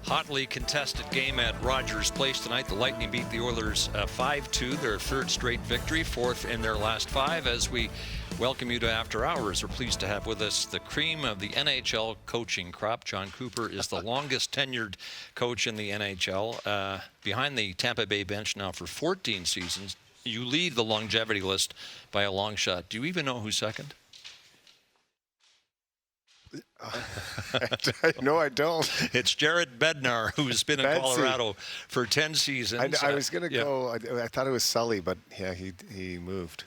Hotly contested game at Rogers Place tonight. The Lightning beat the Oilers 5-2, their third straight victory, fourth in their last five. As we welcome you to After Hours, we're pleased to have with us the cream of the NHL coaching crop. Jon Cooper is the longest tenured coach in the NHL, behind the Tampa Bay bench now for 14 seasons. You lead the longevity list by a long shot. Do you even know who's second? No, I don't. It's Jared Bednar, who's been in Colorado for 10 seasons. I was going to go. I thought it was Sully, but yeah, he moved.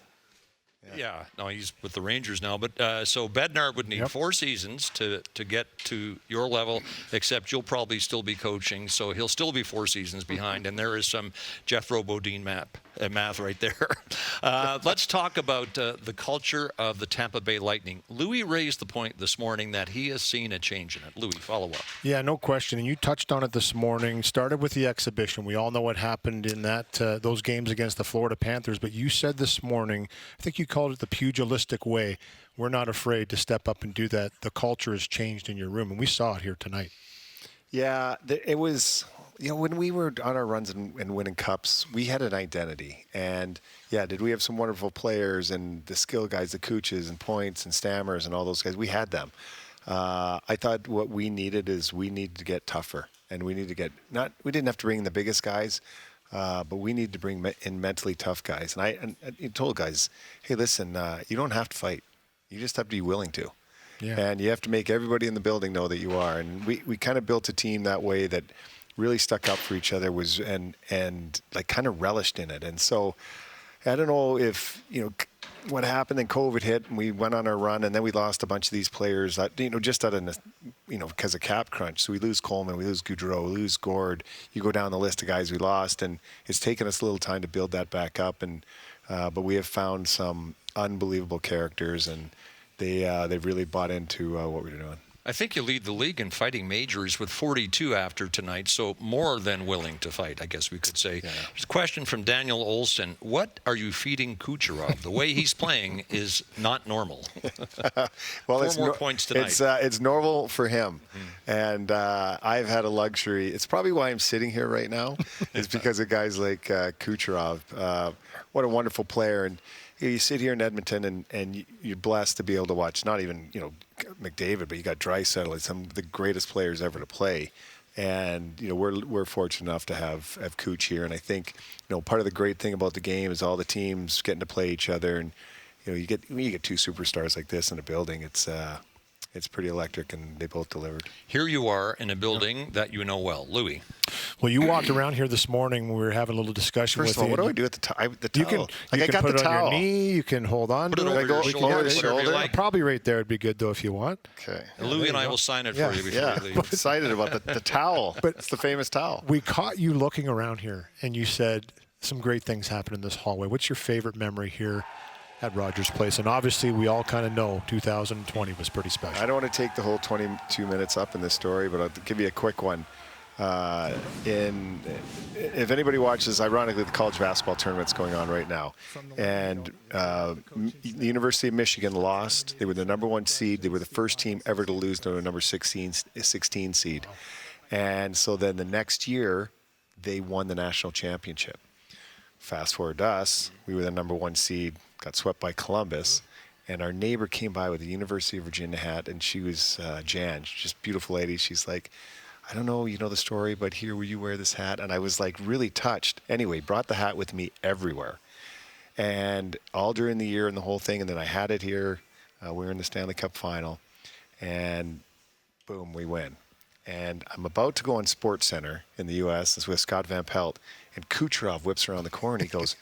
Yeah, no, he's with the Rangers now. But so Bednar would need 4 seasons to get to your level, except you'll probably still be coaching, so he'll still be 4 seasons behind. And there is some Jethro Bodine math right there. Let's talk about the culture of the Tampa Bay Lightning. Louis raised the point this morning that he has seen a change in it. Louis, follow up. Yeah, no question. And you touched on it this morning. Started with the exhibition. We all know what happened in that those games against the Florida Panthers. But you said this morning, I think you called it the pugilistic way. We're not afraid to step up and do that. The culture has changed in your room, and we saw it here tonight. Yeah, it was, when we were on our runs and winning cups, we had an identity. And, did we have some wonderful players and the skill guys, the Cooches and Points and Stammers and all those guys? We had them. I thought what we needed is we needed to get tougher. And we need to get, we didn't have to bring the biggest guys, but we need to bring in mentally tough guys. And I told guys, hey, listen, you don't have to fight. You just have to be willing to. Yeah. And you have to make everybody in the building know that you are. And we kind of built a team that way that really stuck up for each other and like kind of relished in it. And so I don't know if, what happened, then COVID hit and we went on our run and then we lost a bunch of these players that, just out of, because of cap crunch. So we lose Coleman, we lose Goudreau, we lose Gord. You go down the list of guys we lost, and it's taken us a little time to build that back up. And but we have found some unbelievable characters, and they've really bought into what we're doing. I think you lead the league in fighting majors with 42 after tonight, so more than willing to fight, I guess we could say. Yeah. There's a question from Daniel Olson. What are you feeding Kucherov? The way he's playing is not normal. Well, 4 more points tonight. It's normal for him. And I've had a luxury. It's probably why I'm sitting here right now. It's because of guys like Kucherov. What a wonderful player. And you sit here in Edmonton and you're blessed to be able to watch not even, McDavid, but you got Draisaitl, some of the greatest players ever to play. And, we're fortunate enough to have Cooch here. And I think, part of the great thing about the game is all the teams getting to play each other. And, when you get 2 superstars like this in a building, it's pretty electric, and they both delivered. Here you are in a building that you know well. Louis. Well, you walked around here this morning when we were having a little discussion. First of all, what do I do with the towel? You can I got put the towel on your knee. You can hold on to it. Over your shoulder. Like. Probably right there would be good, though, if you want. Okay. Louis and I will sign it for you before you leave. I'm excited about the towel. But it's the famous towel. We caught you looking around here, and you said some great things happened in this hallway. What's your favorite memory here at Rogers Place? And obviously, we all kind of know 2020 was pretty special. I don't want to take the whole 22 minutes up in this story, but I'll give you a quick one. If anybody watches, ironically, the college basketball tournament's going on right now. And the University of Michigan lost. They were the #1 seed. They were the first team ever to lose to a number 16 seed. And so then the next year, they won the national championship. Fast forward to us, we were the #1 seed, got swept by Columbus, and our neighbor came by with a University of Virginia hat, and she was Jan, just beautiful lady. She's like, I don't know, you know the story, but here, will you wear this hat? And I was like really touched. Anyway, brought the hat with me everywhere. And all during the year and the whole thing, and then I had it here. We were in the Stanley Cup final, and boom, we win. And I'm about to go on SportsCenter in the U.S. It's with Scott Van Pelt, and Kucherov whips around the corner, and he goes,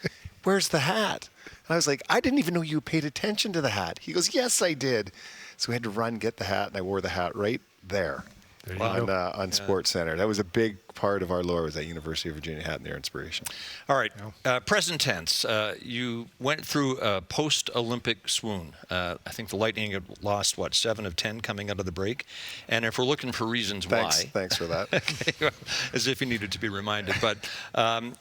where's the hat? And I was like, I didn't even know you paid attention to the hat. He goes, yes, I did. So we had to run, get the hat, and I wore the hat right there on SportsCenter. That was a big part of our lore was that University of Virginia hat and their inspiration. All right. Present tense. You went through a post-Olympic swoon. I think the Lightning had lost, 7 of 10 coming out of the break. And if we're looking for reasons why. Thanks for that. Okay, as if you needed to be reminded. But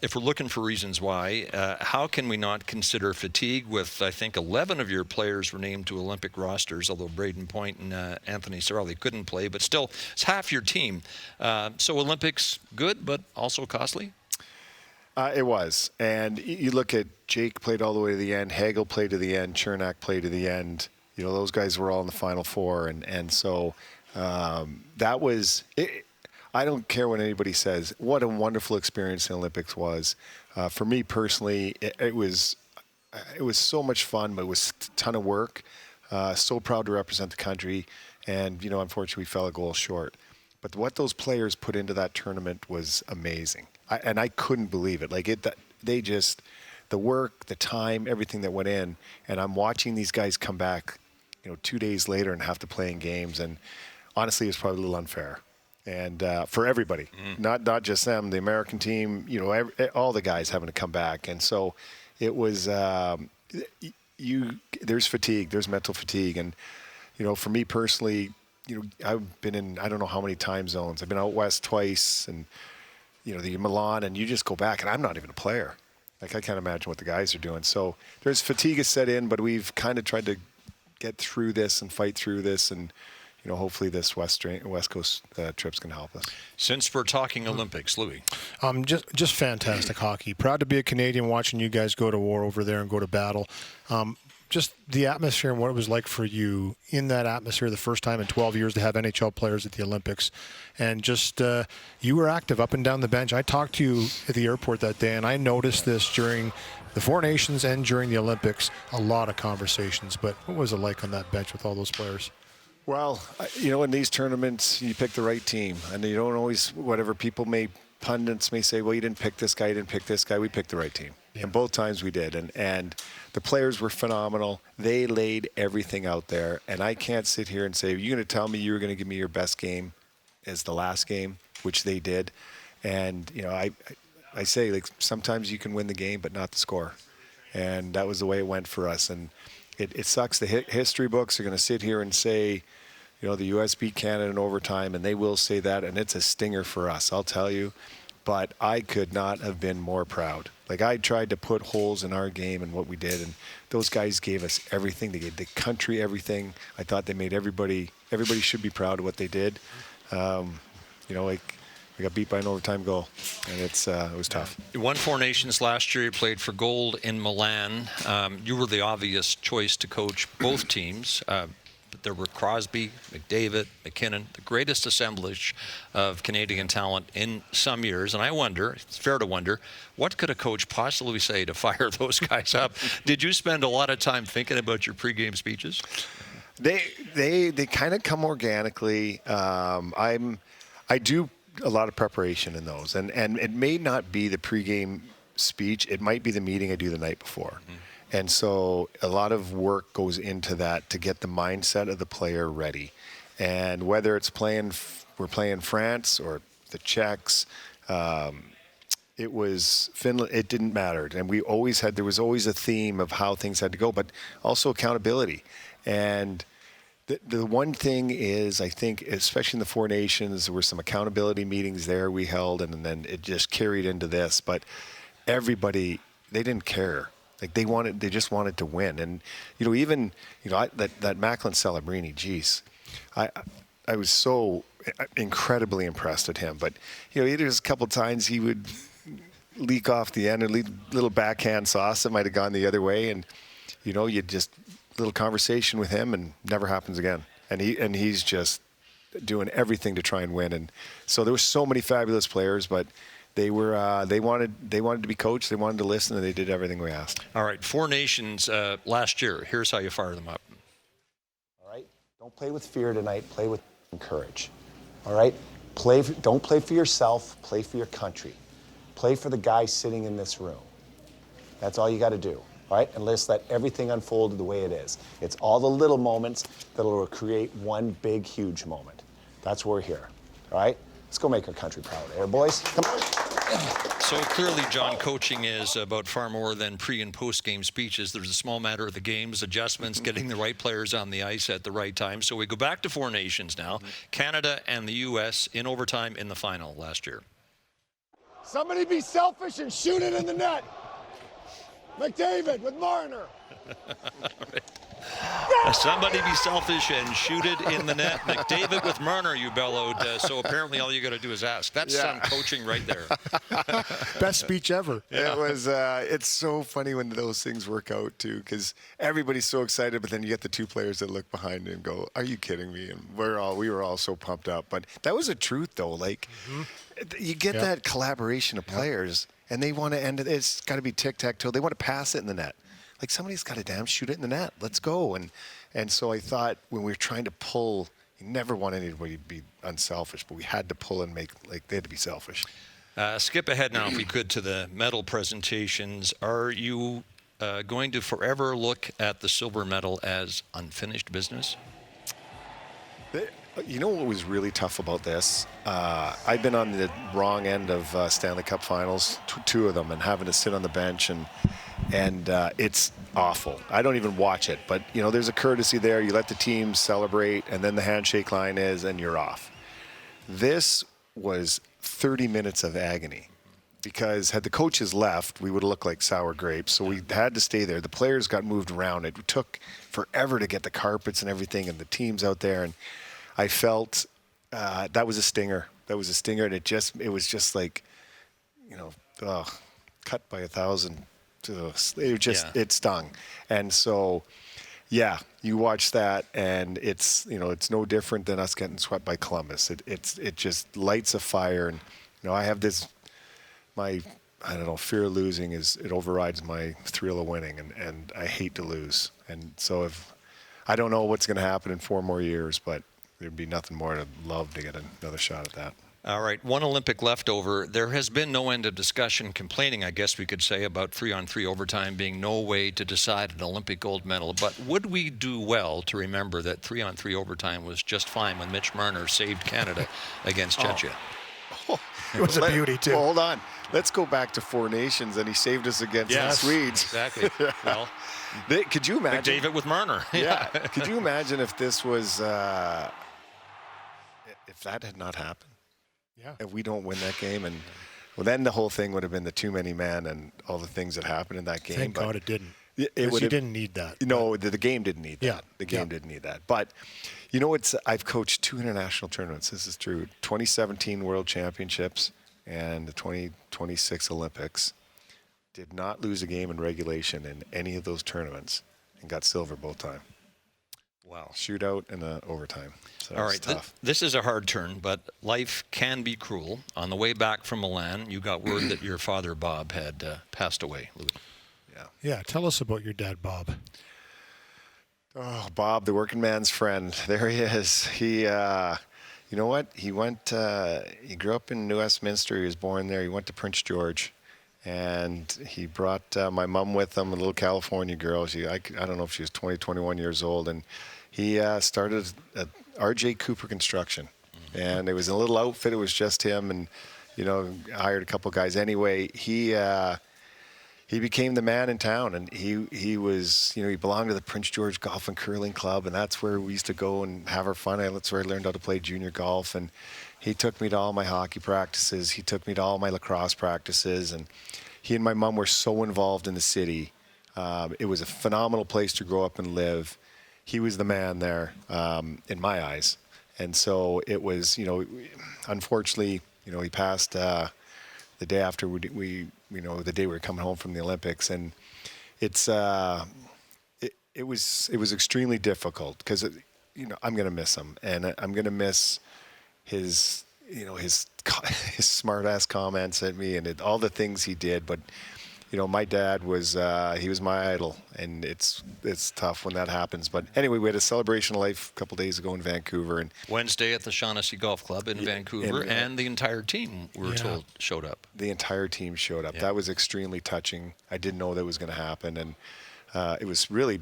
if we're looking for reasons why, how can we not consider fatigue with, I think, 11 of your players were named to Olympic rosters, although Braden Point and Anthony Cirelli couldn't play. But still, it's half your team. So Olympics, good, but also costly? It was. And you look at Jake played all the way to the end. Hagel played to the end. Chernak played to the end. You know, those guys were all in the Final Four. And so that was it. I don't care what anybody says. What a wonderful experience the Olympics was. For me personally, it was so much fun, but it was a ton of work. So proud to represent the country. And, you know, unfortunately, we fell a goal short. But what those players put into that tournament was amazing. I couldn't believe it. Like, the work, the time, everything that went in. And I'm watching these guys come back, you know, 2 days later and have to play in games. And honestly, it's probably a little unfair. And for everybody, not just them, the American team, you know, all the guys having to come back. And so it was, there's fatigue, there's mental fatigue. And, you know, for me personally, you know, I've been in, I don't know how many time zones. I've been out west twice and, you know, the Milan, and you just go back, and I'm not even a player. Like, I can't imagine what the guys are doing. So there's fatigue has set in, but we've kind of tried to get through this and fight through this, and, you know, hopefully this West Coast trip's going to help us. Since we're talking Olympics, Louis. Just fantastic hockey. Proud to be a Canadian watching you guys go to war over there and go to battle. Just the atmosphere and what it was like for you in that atmosphere the first time in 12 years to have NHL players at the Olympics. And just you were active up and down the bench. I talked to you at the airport that day, and I noticed this during the Four Nations and during the Olympics, a lot of conversations. But what was it like on that bench with all those players? Well, you know, in these tournaments, you pick the right team. And you don't always, whatever pundits may say, well, you didn't pick this guy, you didn't pick this guy. We picked the right team. Yeah. And both times we did. And the players were phenomenal. They laid everything out there. And I can't sit here and say, you're going to tell me you were going to give me your best game as the last game, which they did. And, you know, I say, like, sometimes you can win the game, but not the score. And that was the way it went for us. And it sucks. The history books are going to sit here and say, you know, the U.S. beat Canada in overtime, and they will say that, and it's a stinger for us, I'll tell you. But I could not have been more proud. Like, I tried to put holes in our game and what we did, and those guys gave us everything. They gave the country everything. I thought they made everybody should be proud of what they did. You know, like, we got beat by an overtime goal, and it was tough. You won Four Nations last year. You played for gold in Milan. You were the obvious choice to coach both teams. But there were Crosby, McDavid, McKinnon, the greatest assemblage of Canadian talent in some years. And I wonder, it's fair to wonder, what could a coach possibly say to fire those guys up? Did you spend a lot of time thinking about your pregame speeches? They kind of come organically. I do a lot of preparation in those, and it may not be the pregame speech. It might be the meeting I do the night before. Mm-hmm. And so a lot of work goes into that to get the mindset of the player ready. And whether it's we're playing France or the Czechs, it was Finland, it didn't matter. And there was always a theme of how things had to go, but also accountability. And the one thing is, I think, especially in the Four Nations, there were some accountability meetings there we held, and then it just carried into this. But everybody, they didn't care. Like, they just wanted to win. And, you know, even, you know, that Macklin Celebrini, geez, I was so incredibly impressed at him. But, you know, there's a couple of times he would leak off the end, a little backhand sauce that might have gone the other way. And, you know, you just, little conversation with him, and never happens again. And he's just doing everything to try and win. And so there were so many fabulous players, but they wanted to be coached. They wanted to listen, and they did everything we asked. All right, Four Nations last year. Here's how you fire them up. All right, don't play with fear tonight. Play with courage. All right, don't play for yourself. Play for your country. Play for the guy sitting in this room. That's all you got to do. All right, and let's let everything unfold the way it is. It's all the little moments that will create one big, huge moment. That's why we're here. All right. Let's go make our country proud. Eh, boys? Come on. So clearly, John, coaching is about far more than pre- and post-game speeches. There's a small matter of the games, adjustments, getting the right players on the ice at the right time. So we go back to Four Nations now. Canada and the U.S. in overtime in the final last year. Somebody be selfish and shoot it in the net. McDavid with Marner. Somebody be selfish and shoot it in the net. McDavid with Marner, you bellowed. So apparently all you got to do is ask. That's some coaching right there. Best speech ever. It was. It's so funny when those things work out too, because everybody's so excited, but then you get the two players that look behind you and go, "Are you kidding me?" And we were all so pumped up. But that was the truth, though. Like you get that collaboration of players, and they want to end it. It's got to be tic-tac-toe. They want to pass it in the net. Like, somebody's got to damn shoot it in the net. Let's go. And so I thought when we were trying to pull, you never want anybody to be unselfish, but we had to pull and make, like, they had to be selfish. Skip ahead now, if we could, to the medal presentations. Are you going to forever look at the silver medal as unfinished business? You know what was really tough about this? I've been on the wrong end of Stanley Cup finals, two of them, and having to sit on the bench, and it's awful. I don't even watch it, but you know, there's a courtesy there. You let the team celebrate, and then the handshake line is, and you're off. This was 30 minutes of agony, because had the coaches left, we would have looked like sour grapes. So we had to stay there. The players got moved around. It took forever to get the carpets and everything, and the teams out there. And I felt that was a stinger. That was a stinger, and it was just like, you know, cut by 1,000. It stung. And so, yeah, you watch that, and it's, you know, it's no different than us getting swept by Columbus. It just lights a fire. And you know, I have this, I don't know, fear of losing it overrides my thrill of winning, and I hate to lose. And so I don't know what's going to happen in 4 more years, but there'd be nothing more to love to get another shot at that. All right, one Olympic leftover. There has been no end of discussion, complaining, I guess we could say, about 3-on-3 overtime being no way to decide an Olympic gold medal. But would we do well to remember that 3-on-3 overtime was just fine when Mitch Marner saved Canada against Czechia? It was a beauty, too. Well, hold on. Let's go back to Four Nations, and he saved us against the Swedes. Exactly. Well, could you imagine? McDavid with Marner. Yeah. Could you imagine if this was, if that had not happened? Yeah. If we don't win that game, and well, then the whole thing would have been the too many men and all the things that happened in that game. Thank God it didn't. You didn't need that. No, the game didn't need that. Yeah. The game didn't need that. But you know, I've coached 2 international tournaments. This is true. 2017 World Championships and the 2026 Olympics. Did not lose a game in regulation in any of those tournaments, and got silver both time. Wow. Shootout and overtime. So all right, tough. This is a hard turn, but life can be cruel. On the way back from Milan, you got word that your father, Bob, had passed away, Louis. Yeah, tell us about your dad, Bob. Oh, Bob, the working man's friend. There he is. He, you know what? He grew up in New Westminster. He was born there. He went to Prince George. And he brought my mom with him, a little California girl. I don't know if she was 20, 21 years old. And he started at RJ Cooper Construction. And it was a little outfit. It was just him, and, you know, hired a couple guys. Anyway, he became the man in town. And he was, you know, he belonged to the Prince George Golf and Curling Club. And that's where we used to go and have our fun. That's where I learned how to play junior golf. And he took me to all my hockey practices. He took me to all my lacrosse practices. And he and my mom were so involved in the city. It was a phenomenal place to grow up and live. He was the man there, in my eyes. And so it was, you know, unfortunately, you know, he passed the day after we you know, the day we were coming home from the Olympics. And it's it was extremely difficult, because, you know, I'm going to miss him, and I'm going to miss his, you know, his smart ass comments at me, and all the things he did. But, you know, my dad was he was my idol, and it's tough when that happens. But anyway, we had a celebration of life a couple days ago in Vancouver, and Wednesday at the Shaughnessy Golf Club in Vancouver, and the entire team, we were told, showed up. The entire team showed up. That was extremely touching. I didn't know that was going to happen, and it was really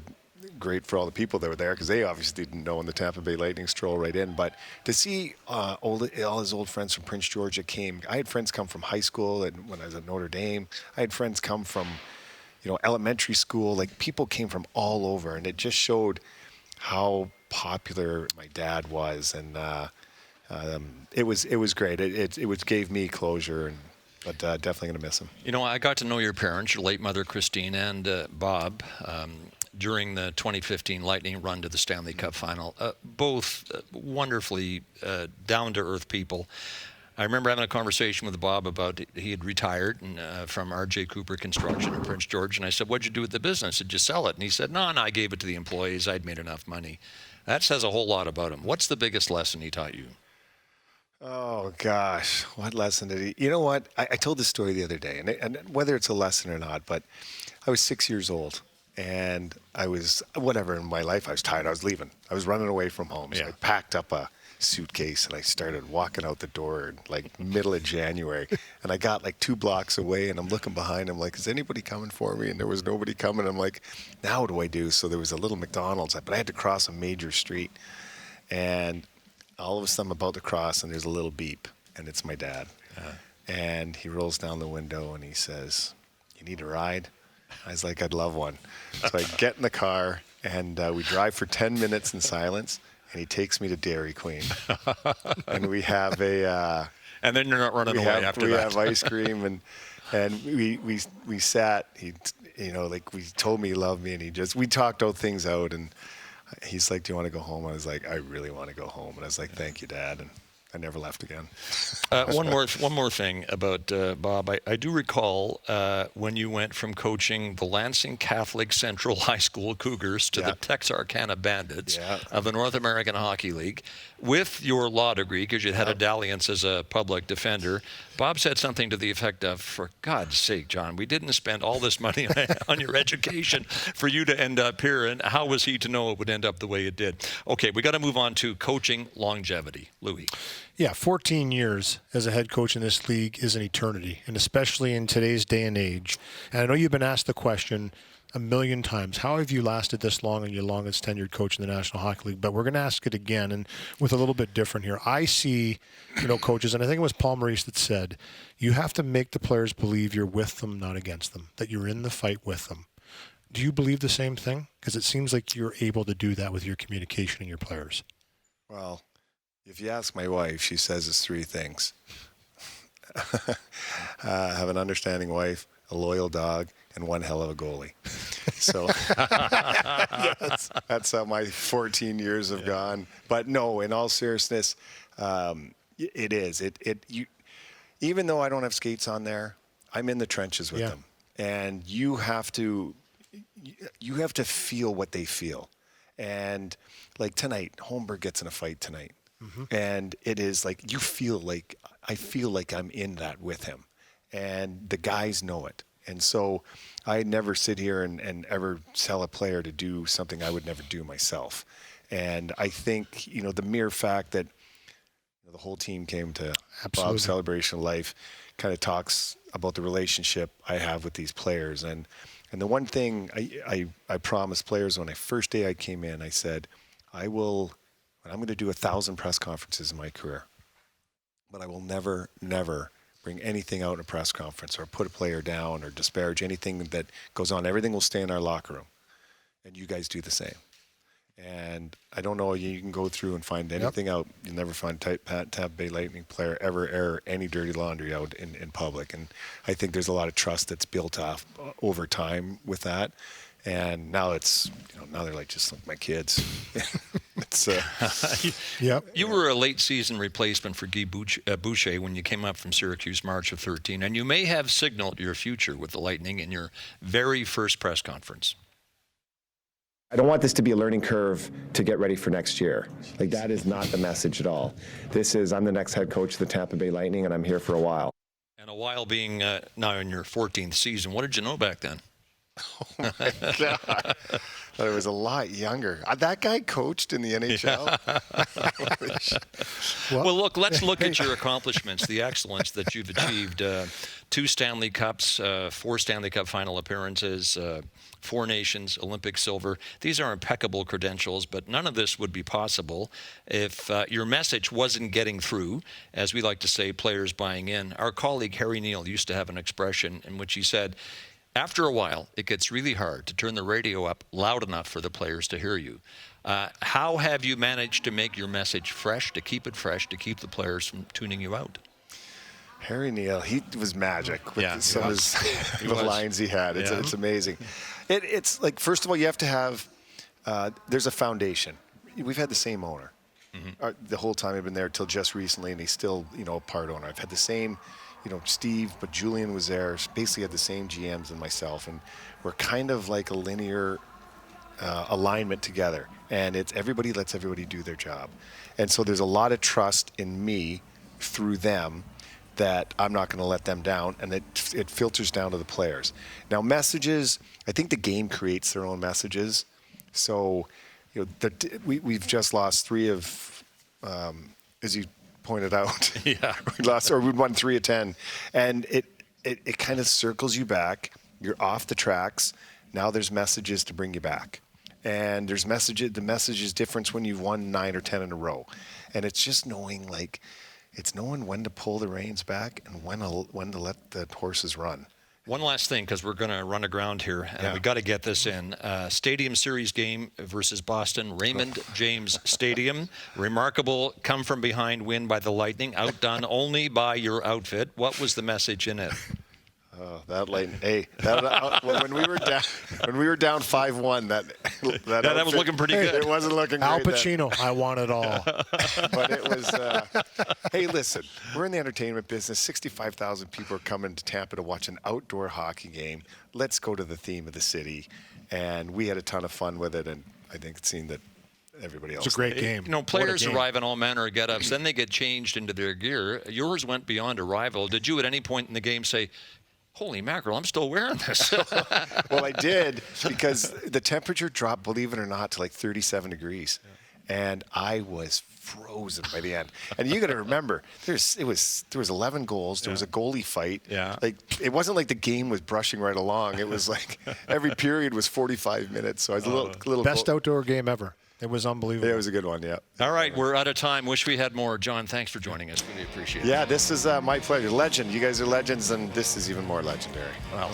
great for all the people that were there because they obviously didn't know, and the Tampa Bay Lightning stroll right in. But to see all his old friends from Prince George that came, I had friends come from high school and when I was at Notre Dame. I had friends come from, elementary school. Like people came from all over, and it just showed how popular my dad was, and it was great. It gave me closure, but definitely going to miss him. I got to know your parents, your late mother Christine and Bob, during the 2015 Lightning run to the Stanley Cup final. Both wonderfully down-to-earth people. I remember having a conversation with Bob about he had retired from Jon Cooper Construction in Prince George, and I said, "What'd you do with the business? Did you sell it?" And he said, "No, I gave it to the employees. I'd made enough money." That says a whole lot about him. What's the biggest lesson he taught you? Oh, gosh. What lesson did he? You know what? I told this story the other day, and whether it's a lesson or not, but I was 6 years old, and I was, whatever in my life, I was tired. I was leaving. I was running away from home. So I packed up a suitcase, and I started walking out the door in, like, middle of January. And I got, like, 2 blocks away, and I'm looking behind. I'm like, is anybody coming for me? And there was nobody coming. I'm like, now what do I do? So there was a little McDonald's, but I had to cross a major street. And all of a sudden I'm about to cross, and there's a little beep, and it's my dad. And he rolls down the window, and he says, "You need a ride?" I was like, "I'd love one." So I get in the car, and we drive for 10 minutes in silence, and he takes me to Dairy Queen. And we have and then you're not running away after that. We have ice cream, and we sat. He, we told me he loved me, and we talked all things out, and he's like, "Do you want to go home?" I was like, "I really want to go home." And I was like, "Thank you, Dad." And I never left again. One more thing about Bob. I do recall when you went from coaching the Lansing Catholic Central High School Cougars to the Texarkana Bandits of the North American Hockey League with your law degree, because you had a dalliance as a public defender. Bob said something to the effect of, "For God's sake, John, we didn't spend all this money on your education for you to end up here." And how was he to know it would end up the way it did? Okay, we got to move on to coaching longevity. Louis. Yeah, 14 years as a head coach in this league is an eternity, and especially in today's day and age. And I know you've been asked the question a million times, how have you lasted this long and your longest tenured coach in the National Hockey League? But we're going to ask it again, and with a little bit different here. I see, coaches, and I think it was Paul Maurice that said, you have to make the players believe you're with them, not against them, that you're in the fight with them. Do you believe the same thing? Because it seems like you're able to do that with your communication and your players. Well, if you ask my wife, she says it's 3 things. Have an understanding wife, a loyal dog, and one hell of a goalie. So that's how my 14 years have gone. But no, in all seriousness, it is. Even though I don't have skates on there, I'm in the trenches with them. And you have to feel what they feel. And like tonight, Holmberg gets in a fight tonight. And it is like, I feel like I'm in that with him. And the guys know it. And so I never sit here and ever tell a player to do something I would never do myself. And I think, the mere fact that the whole team came to Bob's Celebration of Life kind of talks about the relationship I have with these players. And the one thing I promised players when first day I came in, I said, I'm going to do 1,000 press conferences in my career, but I will never, never bring anything out in a press conference or put a player down or disparage anything that goes on. Everything will stay in our locker room, and you guys do the same. And I don't know, you can go through and find anything out. You'll never find Tampa Bay Lightning player ever air any dirty laundry out in public. And I think there's a lot of trust that's built off over time with that. And now it's, now they're just like my kids. It's You were a late season replacement for Guy Boucher when you came up from Syracuse March of 13, and you may have signaled your future with the Lightning in your very first press conference. I don't want this to be a learning curve to get ready for next year. That is not the message at all. This is, I'm the next head coach of the Tampa Bay Lightning, and I'm here for a while. And a while being now in your 14th season. What did you know back then? Oh, my God. But it was a lot younger. That guy coached in the NHL. Well, look, let's look at your accomplishments, the excellence that you've achieved. 2 Stanley Cups, 4 Stanley Cup final appearances, 4 nations, Olympic silver. These are impeccable credentials, but none of this would be possible if your message wasn't getting through, as we like to say, players buying in. Our colleague Harry Neal used to have an expression in which he said, after a while, it gets really hard to turn the radio up loud enough for the players to hear you. How have you managed to make your message fresh, to keep it fresh, to keep the players from tuning you out? Harry Neal, he was magic with some of the lines he had. It's amazing. It's like, first of all, you have to have, there's a foundation. We've had the same owner the whole time I've been there till just recently, and he's still, a part owner. I've had the same, Steve, but Julian was there, basically had the same GMs and myself, and we're kind of like a linear alignment together, and it's everybody lets everybody do their job. And so there's a lot of trust in me through them that I'm not going to let them down, and it filters down to the players. Now, messages, I think the game creates their own messages. So, we've just lost 3 of, as you pointed out. Yeah. we won 3 of 10, and it kind of circles you back. You're off the tracks. Now there's messages to bring you back, and there's messages. The message is different when you've won 9 or 10 in a row, and it's just knowing when to pull the reins back and when to let the horses run. One last thing, because we're going to run aground here, and we got to get this in. Stadium Series game versus Boston, Raymond James Stadium. Remarkable come-from-behind win by the Lightning, outdone only by your outfit. What was the message in it? Oh, that Lightning! Hey, when we were down 5-1, that was looking pretty good. It wasn't looking great. Al Pacino, I want it all. But it was. Hey, listen, we're in the entertainment business. 65,000 people are coming to Tampa to watch an outdoor hockey game. Let's go to the theme of the city, and we had a ton of fun with it. And I think it's seen that everybody else. It's a great game. Players arrive in all manner of get-ups, then they get changed into their gear. Yours went beyond arrival. Did you at any point in the game say, holy mackerel, I'm still wearing this? Well, I did, because the temperature dropped, believe it or not, to like 37 degrees. And I was frozen by the end. And you got to remember, there was 11 goals. There was a goalie fight. Yeah. Like, it wasn't like the game was brushing right along. It was like every period was 45 minutes. So I was a little best outdoor game ever. It was unbelievable. Yeah, it was a good one, yeah. All right, we're out of time. Wish we had more. John, thanks for joining us. Really appreciate it. Yeah, this is my pleasure. Legend. You guys are legends, and this is even more legendary. Well,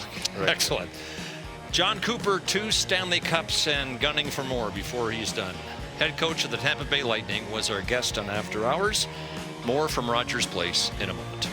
excellent. Jon Cooper, 2 Stanley Cups and gunning for more before he's done. Head coach of the Tampa Bay Lightning was our guest on After Hours. More from Rogers Place in a moment.